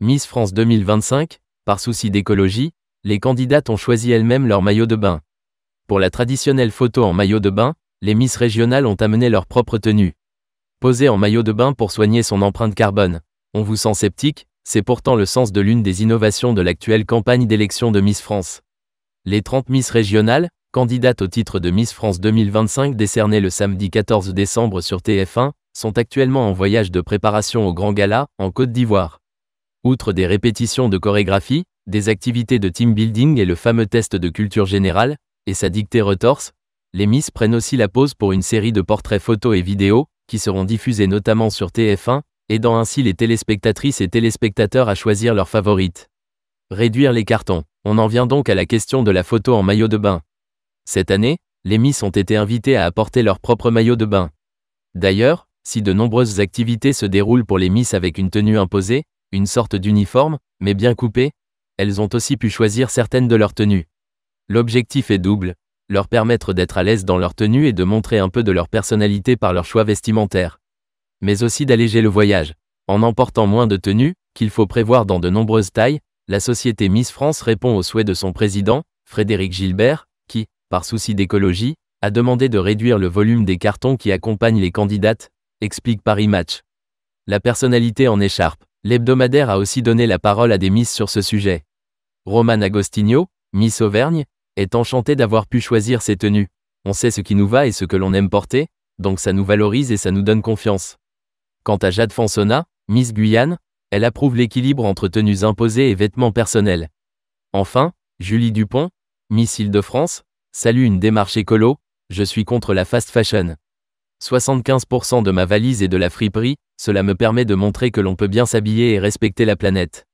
Miss France 2025, par souci d'écologie, les candidates ont choisi elles-mêmes leur maillot de bain. Pour la traditionnelle photo en maillot de bain, les Miss régionales ont amené leur propre tenue. Poser en maillot de bain pour soigner son empreinte carbone. On vous sent sceptique, c'est pourtant le sens de l'une des innovations de l'actuelle campagne d'élection de Miss France. Les 30 Miss régionales, candidates au titre de Miss France 2025 décernées le samedi 14 décembre sur TF1, sont actuellement en voyage de préparation au Grand Gala, en Côte d'Ivoire. Outre des répétitions de chorégraphie, des activités de team building et le fameux test de culture générale, et sa dictée retorse, les Miss prennent aussi la pose pour une série de portraits photos et vidéos, qui seront diffusés notamment sur TF1, aidant ainsi les téléspectatrices et téléspectateurs à choisir leurs favorites. Réduire les cartons. On en vient donc à la question de la photo en maillot de bain. Cette année, les Miss ont été invitées à apporter leur propre maillot de bain. D'ailleurs, si de nombreuses activités se déroulent pour les Miss avec une tenue imposée, une sorte d'uniforme, mais bien coupé, elles ont aussi pu choisir certaines de leurs tenues. L'objectif est double, leur permettre d'être à l'aise dans leur tenue et de montrer un peu de leur personnalité par leur choix vestimentaire. Mais aussi d'alléger le voyage. En emportant moins de tenues, qu'il faut prévoir dans de nombreuses tailles, la société Miss France répond au souhait de son président, Frédéric Gilbert, qui, par souci d'écologie, a demandé de réduire le volume des cartons qui accompagnent les candidates, explique Paris Match. La personnalité en écharpe. L'hebdomadaire a aussi donné la parole à des Miss sur ce sujet. Romane Agostinho, Miss Auvergne, est enchantée d'avoir pu choisir ses tenues. On sait ce qui nous va et ce que l'on aime porter, donc ça nous valorise et ça nous donne confiance. Quant à Jade Fansona, Miss Guyane, elle approuve l'équilibre entre tenues imposées et vêtements personnels. Enfin, Julie Dupont, Miss Île-de-France, salue une démarche écolo, je suis contre la fast fashion. 75% de ma valise est de la friperie, cela me permet de montrer que l'on peut bien s'habiller et respecter la planète.